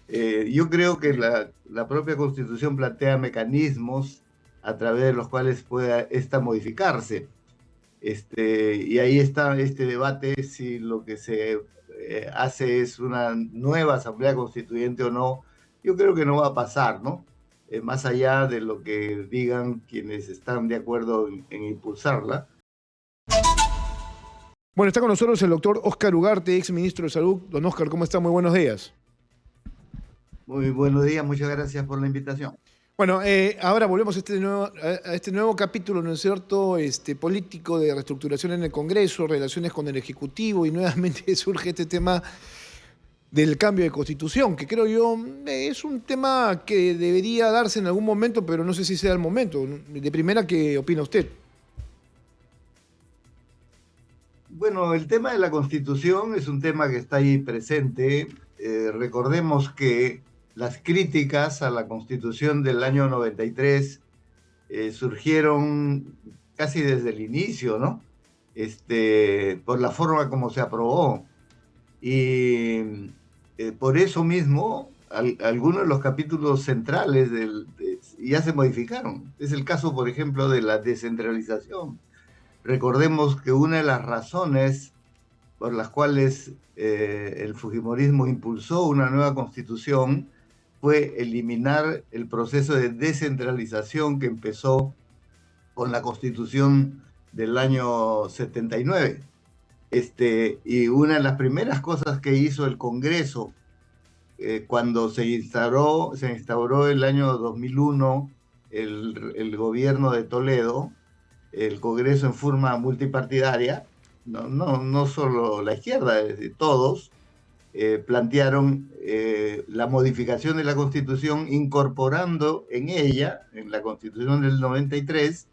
Yo creo que la propia Constitución plantea mecanismos a través de los cuales pueda esta modificarse. Y ahí está este debate si lo que se hace es una nueva Asamblea Constituyente o no. Yo creo que no va a pasar, ¿no? Más allá de lo que digan quienes están de acuerdo en impulsarla. Bueno, está con nosotros el doctor Óscar Ugarte, ex ministro de Salud. Don Óscar, ¿cómo está? Muy buenos días. Muy buenos días, muchas gracias por la invitación. Bueno, ahora volvemos a este nuevo capítulo, ¿no es cierto?, político de reestructuración en el Congreso, relaciones con el Ejecutivo, y nuevamente surge este tema del cambio de Constitución, que creo yo es un tema que debería darse en algún momento, pero no sé si sea el momento. De primera, ¿qué opina usted? Bueno, el tema de la Constitución es un tema que está ahí presente. Recordemos que las críticas a la Constitución del año 93 surgieron casi desde el inicio, ¿no? Por la forma como se aprobó. Y por eso mismo, algunos de los capítulos centrales ya se modificaron. Es el caso, por ejemplo, de la descentralización. Recordemos que una de las razones por las cuales el fujimorismo impulsó una nueva constitución fue eliminar el proceso de descentralización que empezó con la constitución del año 79. Y una de las primeras cosas que hizo el Congreso cuando se instauró el año 2001 el gobierno de Toledo, el Congreso en forma multipartidaria, no solo la izquierda, es decir, todos plantearon la modificación de la Constitución, incorporando en ella, en la Constitución del 93,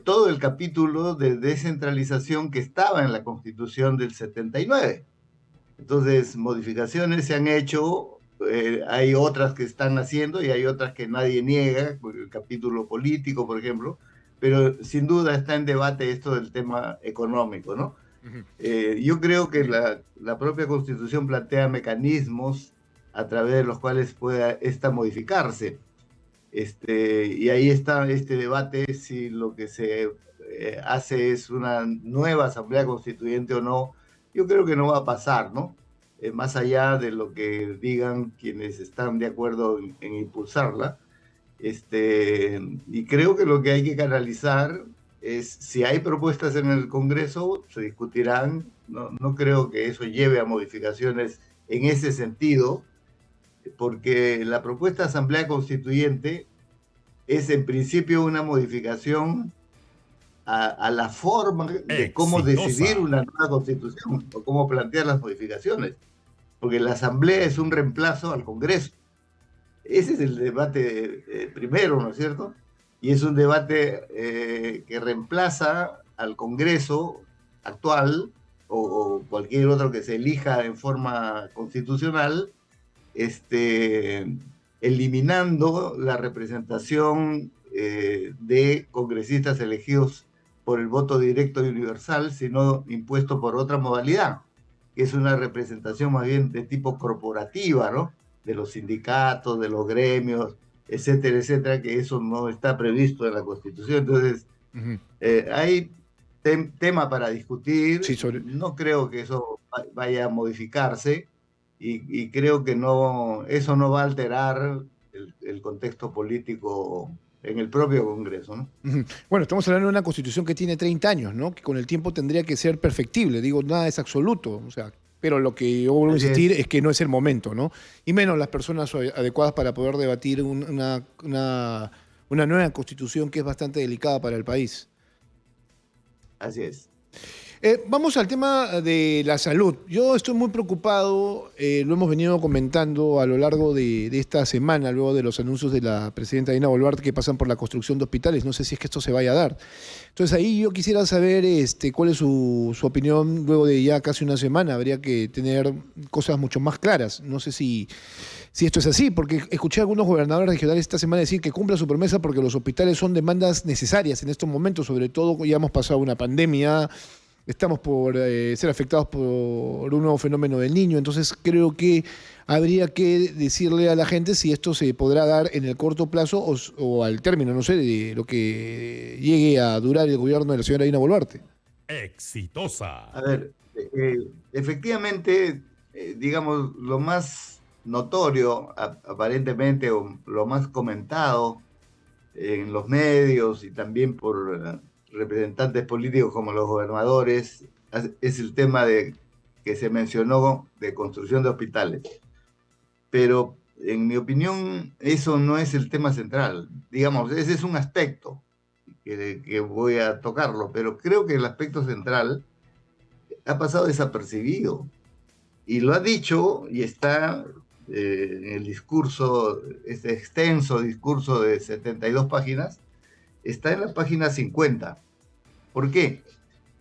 todo el capítulo de descentralización que estaba en la Constitución del 79. Entonces, modificaciones se han hecho, hay otras que están haciendo y hay otras que nadie niega, el capítulo político, por ejemplo, pero sin duda está en debate esto del tema económico, ¿no? Yo creo que la propia Constitución plantea mecanismos a través de los cuales pueda esta modificarse. Y ahí está este debate si lo que se hace es una nueva Asamblea Constituyente o no. Yo creo que no va a pasar, ¿no? Más allá de lo que digan quienes están de acuerdo en impulsarla. Y creo que lo que hay que canalizar es, si hay propuestas en el Congreso, se discutirán. No creo que eso lleve a modificaciones en ese sentido, porque la propuesta de Asamblea Constituyente es en principio una modificación a la forma de cómo decidir una nueva Constitución o cómo plantear las modificaciones, porque la Asamblea es un reemplazo al Congreso. Ese es el debate primero, ¿no es cierto? Y es un debate que reemplaza al Congreso actual o cualquier otro que se elija en forma constitucional, eliminando la representación de congresistas elegidos por el voto directo y universal, sino impuesto por otra modalidad, que es una representación más bien de tipo corporativa, ¿no? De los sindicatos, de los gremios, etcétera, que eso no está previsto en la Constitución. Entonces, hay tema para discutir. Sí, no creo que eso vaya a modificarse y creo que eso no va a alterar el contexto político en el propio Congreso, ¿no? Bueno, estamos hablando de una Constitución que tiene 30 años, ¿no? Que con el tiempo tendría que ser perfectible. Digo, nada es absoluto, o sea, pero lo que yo vuelvo a insistir es que no es el momento, ¿no? Y menos las personas adecuadas para poder debatir una nueva Constitución que es bastante delicada para el país. Así es. Vamos al tema de la salud. Yo estoy muy preocupado, lo hemos venido comentando a lo largo de esta semana, luego de los anuncios de la presidenta Dina Boluarte que pasan por la construcción de hospitales. No sé si es que esto se vaya a dar. Entonces ahí yo quisiera saber cuál es su opinión luego de ya casi una semana. Habría que tener cosas mucho más claras. No sé si esto es así, porque escuché a algunos gobernadores regionales esta semana decir que cumpla su promesa porque los hospitales son demandas necesarias en estos momentos, sobre todo ya hemos pasado una pandemia. estamos por ser afectados por un nuevo fenómeno del Niño, entonces creo que habría que decirle a la gente si esto se podrá dar en el corto plazo o al término, no sé, de lo que llegue a durar el gobierno de la señora Dina Boluarte. Exitosa. A ver, efectivamente, digamos, lo más notorio, aparentemente, o lo más comentado en los medios y también por representantes políticos como los gobernadores, es el tema que se mencionó de construcción de hospitales. Pero en mi opinión, eso no es el tema central. Digamos, ese es un aspecto que voy a tocarlo, pero creo que el aspecto central ha pasado desapercibido. Y lo ha dicho y está en el discurso, este extenso discurso de 72 páginas, está en la página 50. ¿Por qué?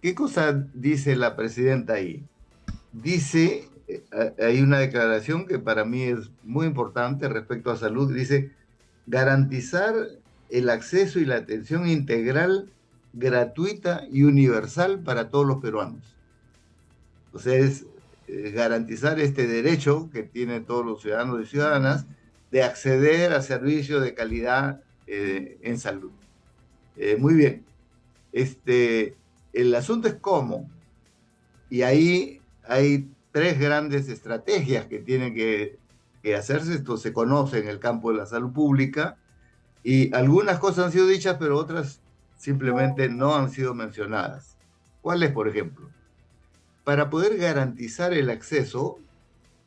¿Qué cosa dice la presidenta ahí? Dice, hay una declaración que para mí es muy importante respecto a salud, dice, garantizar el acceso y la atención integral, gratuita y universal para todos los peruanos. O sea, es garantizar este derecho que tienen todos los ciudadanos y ciudadanas de acceder a servicios de calidad en salud. Muy bien. El asunto es cómo. Y ahí hay tres grandes estrategias que tienen que hacerse. Esto se conoce en el campo de la salud pública y algunas cosas han sido dichas, pero otras simplemente no han sido mencionadas. ¿Cuáles, por ejemplo? Para poder garantizar el acceso,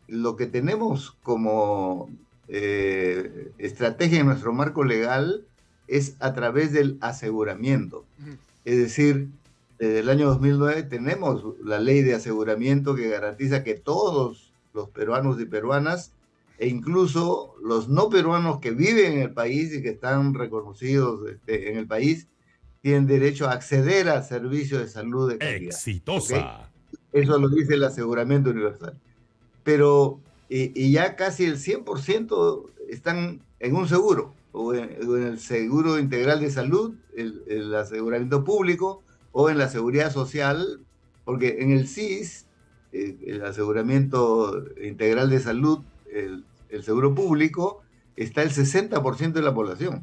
lo que tenemos como estrategia en nuestro marco legal es a través del aseguramiento. Es decir, desde el año 2009 tenemos la ley de aseguramiento que garantiza que todos los peruanos y peruanas, e incluso los no peruanos que viven en el país y que están reconocidos en el país, tienen derecho a acceder a servicios de salud de calidad. Exitosa. ¿Okay? Eso lo dice el aseguramiento universal. Pero y ya casi el 100% están en un seguro, o en el seguro integral de salud, el aseguramiento público, o en la seguridad social, porque en el SIS, el aseguramiento integral de salud, el seguro público, está el 60% de la población.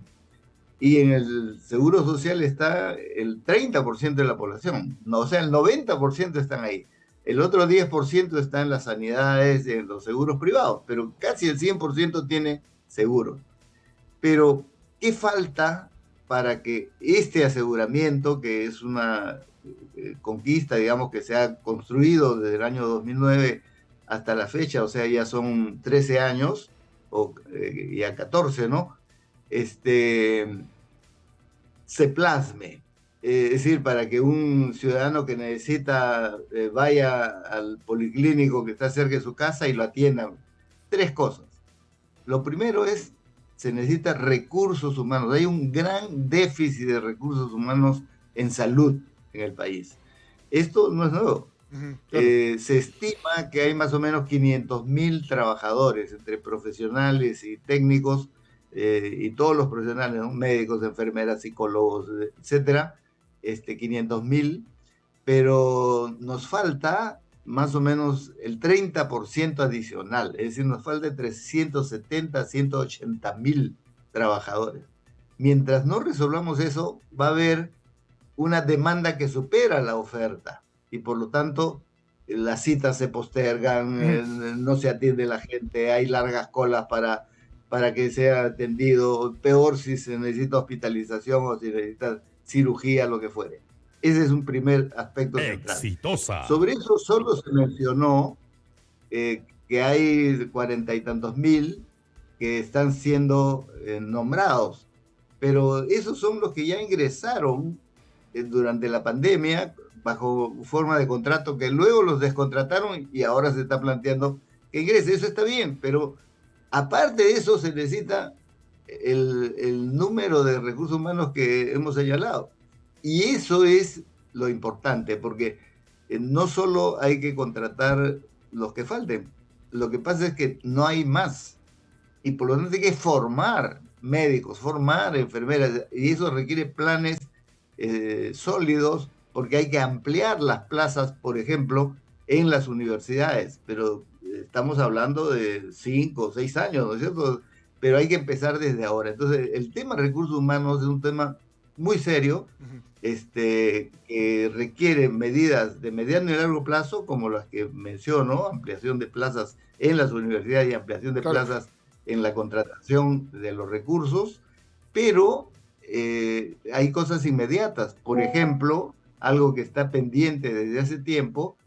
Y en el seguro social está el 30% de la población. No, o sea, el 90% están ahí. El otro 10% está en las sanidades, en los seguros privados, pero casi el 100% tiene seguro. Pero, ¿qué falta para que este aseguramiento, que es una conquista, digamos, que se ha construido desde el año 2009 hasta la fecha, o sea, ya son 13 años, o ya 14, ¿no? Se plasme? Es decir, para que un ciudadano que necesita vaya al policlínico que está cerca de su casa y lo atiendan. Tres cosas. Lo primero es, se necesita recursos humanos. Hay un gran déficit de recursos humanos en salud en el país. Esto no es nuevo. Claro. Se estima que hay más o menos 500.000 trabajadores, entre profesionales y técnicos, y todos los profesionales, ¿no? Médicos, enfermeras, psicólogos, etcétera, 500.000, pero nos falta más o menos el 30% adicional, es decir, nos falta 370, 180.000 trabajadores. Mientras no resolvamos eso, va a haber una demanda que supera la oferta y por lo tanto las citas se postergan, no se atiende la gente, hay largas colas para que sea atendido, peor si se necesita hospitalización o si necesita cirugía, lo que fuere. Ese es un primer aspecto central. Exitosa. Sobre eso solo se mencionó que hay 40 y tantos mil que están siendo nombrados, pero esos son los que ya ingresaron durante la pandemia bajo forma de contrato, que luego los descontrataron y ahora se está planteando que ingrese. Eso está bien, pero aparte de eso se necesita el número de recursos humanos que hemos señalado. Y eso es lo importante, porque no solo hay que contratar los que falten, lo que pasa es que no hay más. Y por lo tanto hay que formar médicos, formar enfermeras, y eso requiere planes sólidos, porque hay que ampliar las plazas, por ejemplo, en las universidades, pero estamos hablando de 5 o 6 años, ¿no es cierto? Pero hay que empezar desde ahora. Entonces, el tema de recursos humanos es un tema muy serio, que requiere medidas de mediano y largo plazo, como las que menciono, ampliación de plazas en las universidades y ampliación de plazas en la contratación de los recursos, pero hay cosas inmediatas. Por ejemplo, algo que está pendiente desde hace tiempo,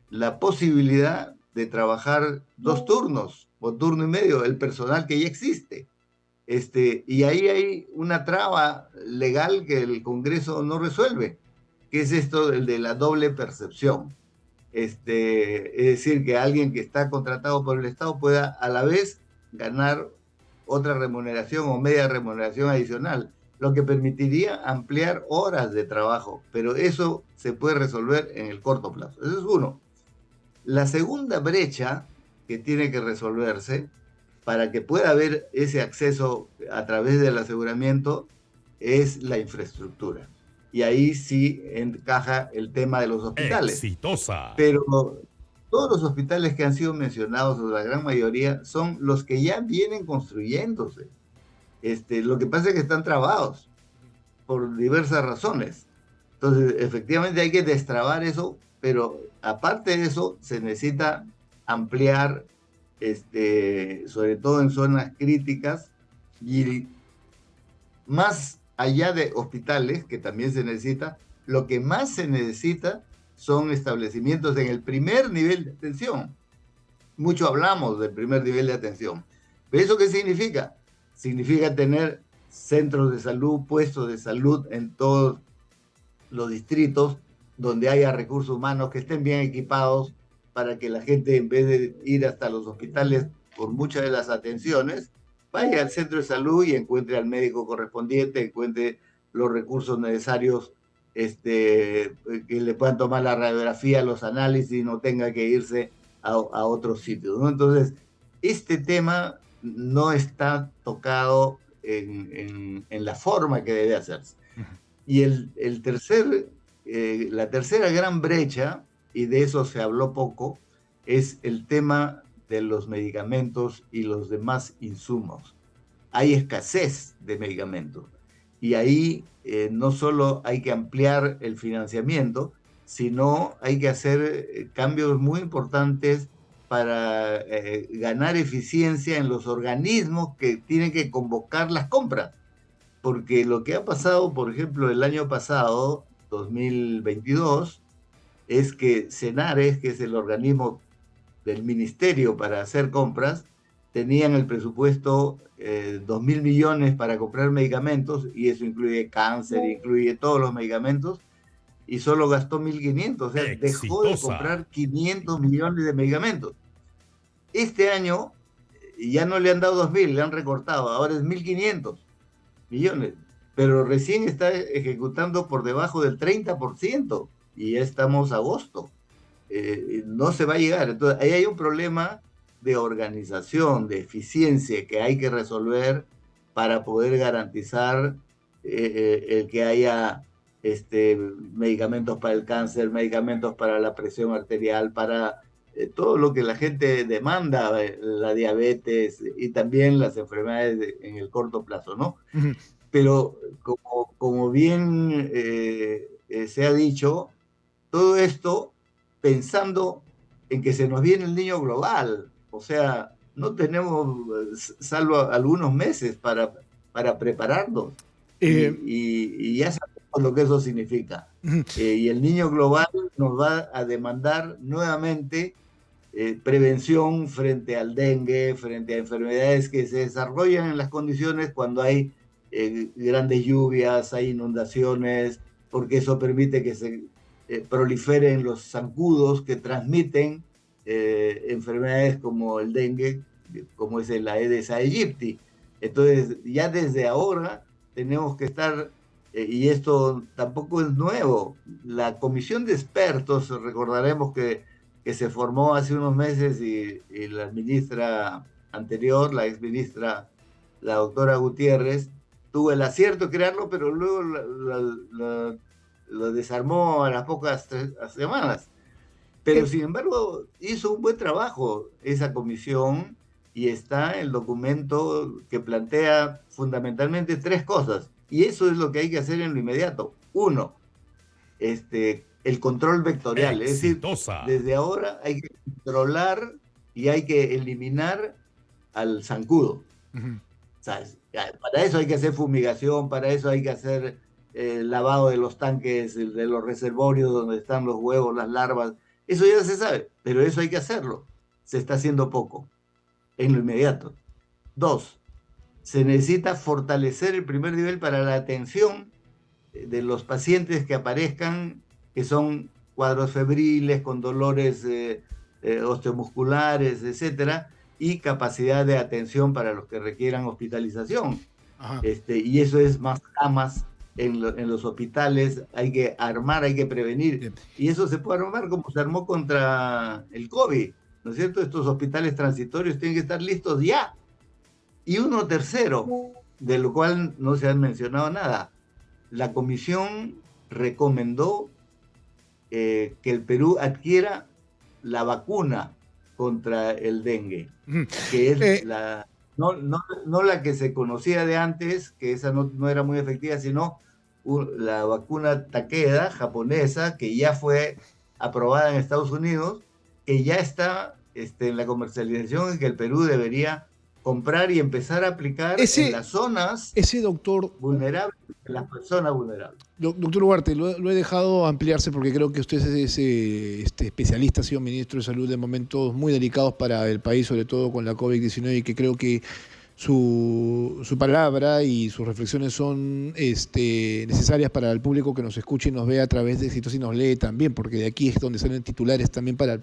la posibilidad de trabajar 2 turnos o turno y medio, el personal que ya existe. Y ahí hay una traba legal que el Congreso no resuelve, que es esto del de la doble percepción. Es decir, que alguien que está contratado por el Estado pueda a la vez ganar otra remuneración o media remuneración adicional, lo que permitiría ampliar horas de trabajo, pero eso se puede resolver en el corto plazo. Eso es uno. La segunda brecha que tiene que resolverse para que pueda haber ese acceso a través del aseguramiento es la infraestructura. Y ahí sí encaja el tema de los hospitales. Exitosa. Pero todos los hospitales que han sido mencionados, o la gran mayoría, son los que ya vienen construyéndose. Lo que pasa es que están trabados por diversas razones. Entonces, efectivamente hay que destrabar eso, pero aparte de eso, se necesita ampliar, sobre todo en zonas críticas, y más allá de hospitales, que también se necesita, lo que más se necesita son establecimientos en el primer nivel de atención. Mucho hablamos del primer nivel de atención. ¿Pero eso qué significa? Significa tener centros de salud, puestos de salud en todos los distritos donde haya recursos humanos que estén bien equipados para que la gente, en vez de ir hasta los hospitales por muchas de las atenciones, vaya al centro de salud y encuentre al médico correspondiente, encuentre los recursos necesarios, que le puedan tomar la radiografía, los análisis, y no tenga que irse a otros sitios, ¿no? Entonces, este tema no está tocado en la forma que debe hacerse. Y la tercera gran brecha, y de eso se habló poco, es el tema de los medicamentos y los demás insumos. Hay escasez de medicamentos y ahí no solo hay que ampliar el financiamiento, sino hay que hacer cambios muy importantes para ganar eficiencia en los organismos que tienen que convocar las compras. Porque lo que ha pasado, por ejemplo, el año pasado, 2022, es que Senares, que es el organismo del ministerio para hacer compras, tenían el presupuesto 2.000 millones para comprar medicamentos, y eso incluye cáncer, incluye todos los medicamentos, y solo gastó 1.500, o sea, dejó de comprar 500 millones de medicamentos. Este año ya no le han dado 2.000, le han recortado, ahora es 1.500 millones, pero recién está ejecutando por debajo del 30%, y ya estamos a agosto. No se va a llegar. Entonces, ahí hay un problema de organización, de eficiencia, que hay que resolver para poder garantizar el que haya medicamentos para el cáncer, medicamentos para la presión arterial, para todo lo que la gente demanda, la diabetes y también las enfermedades en el corto plazo, ¿no? Pero como bien se ha dicho, todo esto pensando en que se nos viene el niño global. O sea, no tenemos, salvo algunos meses para prepararnos. Y ya sabemos lo que eso significa. Y el niño global nos va a demandar nuevamente prevención frente al dengue, frente a enfermedades que se desarrollan en las condiciones cuando hay grandes lluvias, hay inundaciones, porque eso permite que se proliferen los zancudos que transmiten enfermedades como el dengue, como es el Aedes aegypti. Entonces, ya desde ahora tenemos que estar, y esto tampoco es nuevo, la comisión de expertos, recordaremos que se formó hace unos meses, y la ministra anterior, la exministra, la doctora Gutiérrez, tuvo el acierto de crearlo, pero luego lo desarmó a las pocas semanas. Pero Eh, sin embargo, hizo un buen trabajo esa comisión y está el documento que plantea fundamentalmente tres cosas. Y eso es lo que hay que hacer en lo inmediato. Uno, el control vectorial, es decir, Exitosa. desde ahora hay que controlar y hay que eliminar al zancudo. Ujú. ¿Sabes? Para eso hay que hacer fumigación, para eso hay que hacer lavado de los tanques, de los reservorios donde están los huevos, las larvas. Eso ya se sabe, pero eso hay que hacerlo. Se está haciendo poco, en lo inmediato. Dos, se necesita fortalecer el primer nivel para la atención de los pacientes que aparezcan, que son cuadros febriles, con dolores osteomusculares, etcétera, y capacidad de atención para los que requieran hospitalización. Ajá. Y eso es más camas en los hospitales, hay que armar, hay que prevenir. Bien. Y eso se puede armar como se armó contra el COVID, ¿no es cierto? Estos hospitales transitorios tienen que estar listos ya. Y uno tercero, de lo cual no se ha mencionado nada. La comisión recomendó que el Perú adquiera la vacuna contra el dengue, Ujú. que es Eh, no la que se conocía de antes, que esa no era muy efectiva, sino la vacuna Takeda japonesa, que ya fue aprobada en Estados Unidos, que ya está en la comercialización y que el Perú debería comprar y empezar a aplicar en ese, las zonas ese doctor, vulnerables, en las personas vulnerables. doctor Ugarte, lo he dejado ampliarse porque creo que usted es especialista, ha sido ministro de Salud en momentos muy delicados para el país, sobre todo con la COVID-19, y que creo que su palabra y sus reflexiones son necesarias para el público que nos escuche y nos ve a través de Exitosa y nos lee también, porque de aquí es donde salen titulares también para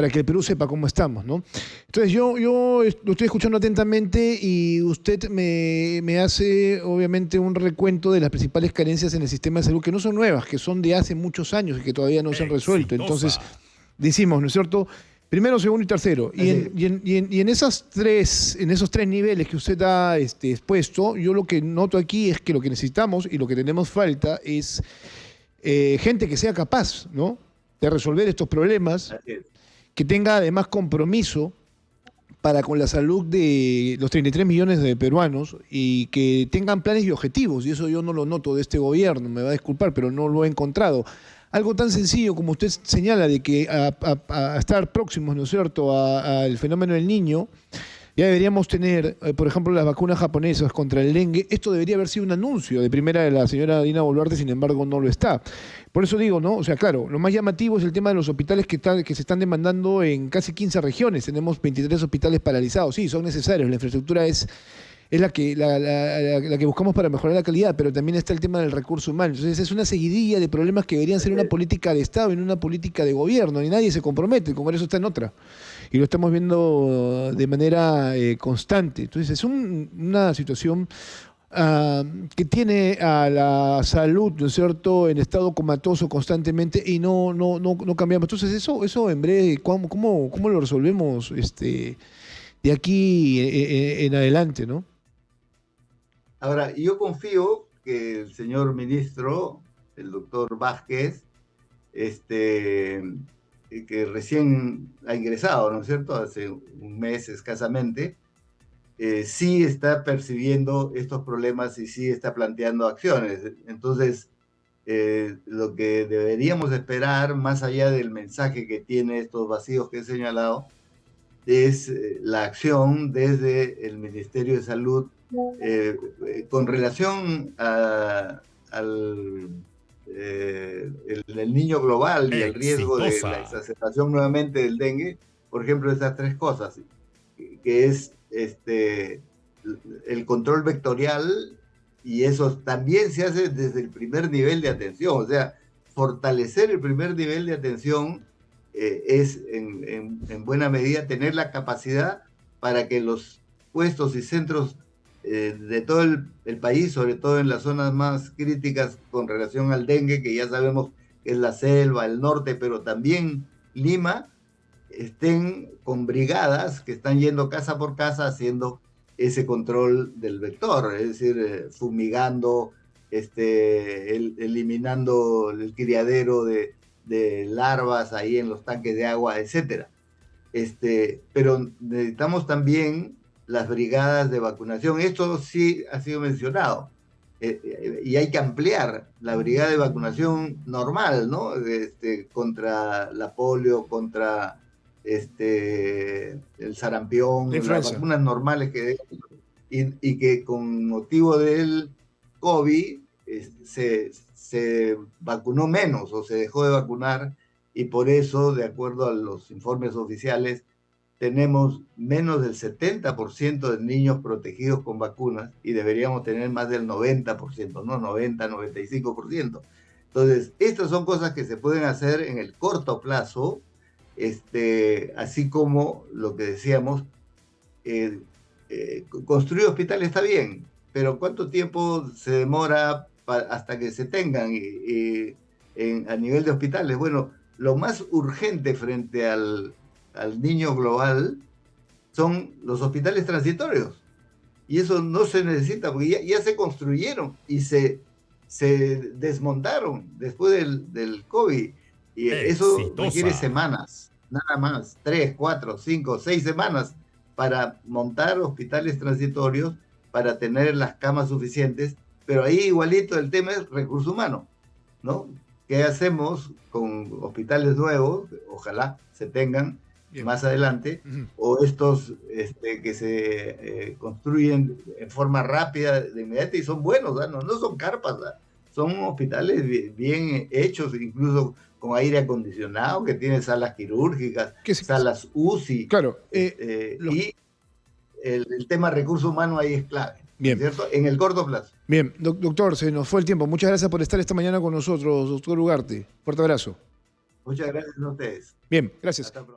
que el Perú sepa cómo estamos, ¿no? Entonces yo lo estoy escuchando atentamente y usted me hace obviamente un recuento de las principales carencias en el sistema de salud, que no son nuevas, que son de hace muchos años y que todavía no se han resuelto. Entonces, Exitosa. decimos, ¿no es cierto? Primero, segundo y tercero. Así. Y en esos tres niveles que usted ha expuesto, yo lo que noto aquí es que lo que necesitamos y lo que tenemos falta es gente que sea capaz, ¿no?, de resolver estos problemas, Así es. que tenga además compromiso para con la salud de los 33 millones de peruanos y que tengan planes y objetivos. Y eso yo no lo noto de este gobierno, me va a disculpar, pero no lo he encontrado. Algo tan sencillo como usted señala de que a estar próximos, ¿no es cierto?, al fenómeno del niño, ya deberíamos tener, por ejemplo, las vacunas japonesas contra el dengue. Esto debería haber sido un anuncio de primera de la señora Dina Boluarte, sin embargo no lo está. Por eso digo, ¿no? O sea, claro, lo más llamativo es el tema de los hospitales que se están demandando en casi 15 regiones. Tenemos 23 hospitales paralizados. Sí, son necesarios, la infraestructura es la que buscamos para mejorar la calidad, pero también está el tema del recurso humano. Entonces es una seguidilla de problemas que deberían ser una política de Estado y no una política de gobierno, y nadie se compromete, el Congreso está en otra. Y lo estamos viendo de manera constante. Entonces es una situación que tiene a la salud, ¿no es cierto?, en estado comatoso constantemente y no cambiamos. Entonces eso en breve, ¿cómo lo resolvemos de aquí en adelante, ¿no? Ahora, yo confío que el señor ministro, el doctor Vázquez, este, que recién ha ingresado, ¿no es cierto?, hace un mes escasamente, sí está percibiendo estos problemas y sí está planteando acciones. Entonces, lo que deberíamos esperar, más allá del mensaje que tiene estos vacíos que he señalado, es la acción desde el Ministerio de Salud con relación al el niño global y el riesgo de la Exitosa. exacerbación nuevamente del dengue. Por ejemplo, estas tres cosas, que es el control vectorial, y eso también se hace desde el primer nivel de atención, o sea, fortalecer el primer nivel de atención es en buena medida tener la capacidad para que los puestos y centros de todo el país, sobre todo en las zonas más críticas con relación al dengue, que ya sabemos que es la selva, el norte, pero también Lima, estén con brigadas que están yendo casa por casa haciendo ese control del vector, es decir, fumigando, eliminando el criadero de larvas ahí en los tanques de agua, etcétera. Pero necesitamos también las brigadas de vacunación. Esto sí ha sido mencionado. Y hay que ampliar la brigada de vacunación normal, ¿no? Contra la polio, contra el sarampión, las vacunas normales y que con motivo del COVID se vacunó menos o se dejó de vacunar, y por eso, de acuerdo a los informes oficiales, tenemos menos del 70% de niños protegidos con vacunas y deberíamos tener más del 90%, ¿no? 90, 95%. Entonces, estas son cosas que se pueden hacer en el corto plazo, así como lo que decíamos, construir hospitales está bien, pero ¿cuánto tiempo se demora hasta que se tengan a nivel de hospitales? Bueno, lo más urgente frente al niño global son los hospitales transitorios. Y eso no se necesita, porque ya se construyeron y se desmontaron después del COVID. Y eso requiere semanas, nada más, 3, 4, 5, 6 semanas para montar hospitales transitorios, para tener las camas suficientes. Pero ahí igualito el tema es recurso humano, ¿no? ¿Qué hacemos con hospitales nuevos? Ojalá se tengan más adelante, o estos que se construyen en forma rápida, de inmediata, y son buenos, ¿no? No son carpas, ¿no? Son hospitales bien hechos, incluso con aire acondicionado, que tienen salas quirúrgicas, salas UCI. Claro. Y el tema recurso humano ahí es clave. Bien. ¿Cierto? En el corto plazo. Bien, doctor, se nos fue el tiempo. Muchas gracias por estar esta mañana con nosotros, doctor Ugarte. Fuerte abrazo. Muchas gracias a ustedes. Bien, gracias. Hasta pronto.